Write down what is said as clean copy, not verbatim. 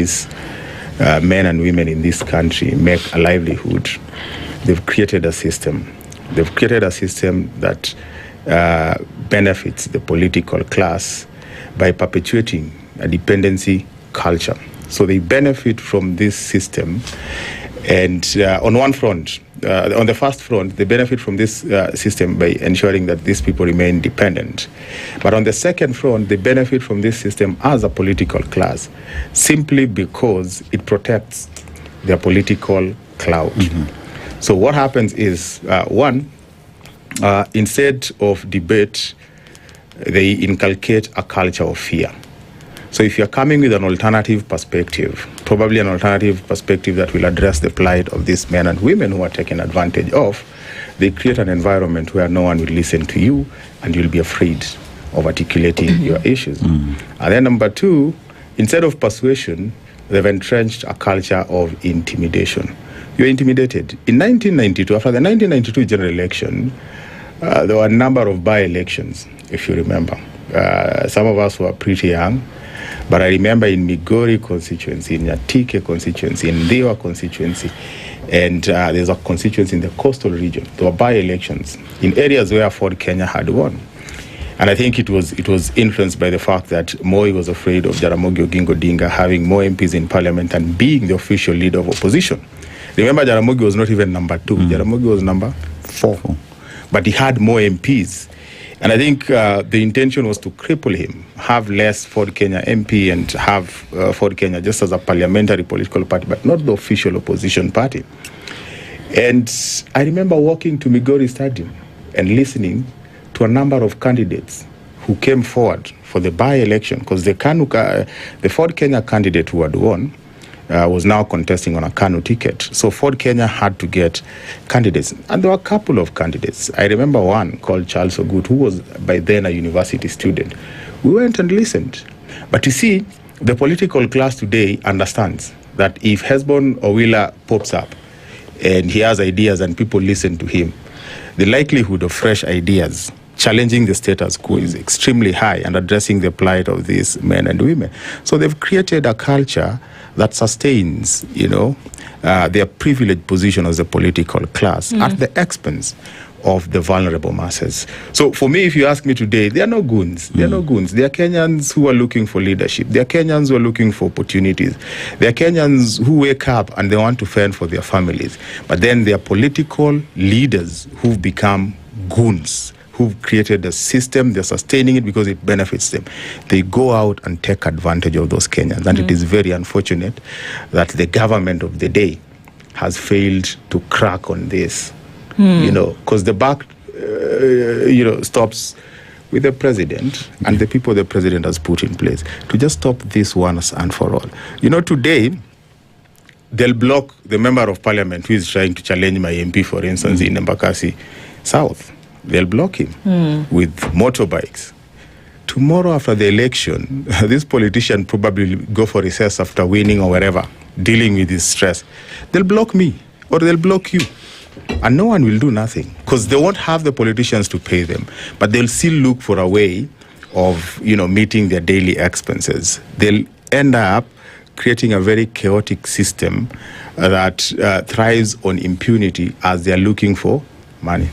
these men and women in this country make a livelihood, they've created a system. They've created a system that benefits the political class by perpetuating a dependency culture. So they benefit from this system, and on one front, on the first front, they benefit from this system by ensuring that these people remain dependent. But on the second front, they benefit from this system as a political class, simply because it protects their political clout. Mm-hmm. So what happens is, instead of debate, they inculcate a culture of fear. So if you're coming with an alternative perspective, probably an alternative perspective that will address the plight of these men and women who are taken advantage of, they create an environment where no one will listen to you and you'll be afraid of articulating your issues. Mm. And then number two, instead of persuasion, they've entrenched a culture of intimidation. You're intimidated. In 1992, after the 1992 general election, there were a number of by-elections, if you remember. Some of us were pretty young, but I remember in Migori constituency, in Nyatike constituency, in Ndiwa constituency, and there's a constituency in the coastal region. There were by-elections in areas where Ford Kenya had won. And I think it was influenced by the fact that Moi was afraid of Jaramogi Oginga Odinga having more MPs in parliament and being the official leader of opposition. Remember, Jaramogi was not even number 2. Jaramogi was number 4. But he had more MPs. And I think the intention was to cripple him, have less Ford Kenya MP and have Ford Kenya just as a parliamentary political party, but not the official opposition party. And I remember walking to Migori Stadium and listening to a number of candidates who came forward for the by-election, because the Ford Kenya candidate who had won was now contesting on a Kanu ticket. So Ford Kenya had to get candidates. And there were a couple of candidates. I remember one called Charles Ogut, who was by then a university student. We went and listened. But you see, the political class today understands that if Hesbon Owila pops up and he has ideas and people listen to him, the likelihood of fresh ideas challenging the status quo is extremely high and addressing the plight of these men and women. So they've created a culture that sustains, their privileged position as a political class at the expense of the vulnerable masses. So for me, if you ask me today, they are no goons. They are no goons. They are Kenyans who are looking for leadership. They are Kenyans who are looking for opportunities. They are Kenyans who wake up and they want to fend for their families. But then they are political leaders who've become goons, who've created a system, they're sustaining it because it benefits them. They go out and take advantage of those Kenyans. And it is very unfortunate that the government of the day has failed to crack on this, because the buck, stops with the president and the people the president has put in place to just stop this once and for all. Today, they'll block the member of parliament who is trying to challenge my MP, for instance, in Embakasi South. They'll block him with motorbikes. Tomorrow after the election, this politician probably go for recess after winning or wherever, dealing with his stress. They'll block me or they'll block you. And no one will do nothing because they won't have the politicians to pay them. But they'll still look for a way of, meeting their daily expenses. They'll end up creating a very chaotic system that thrives on impunity as they're looking for money.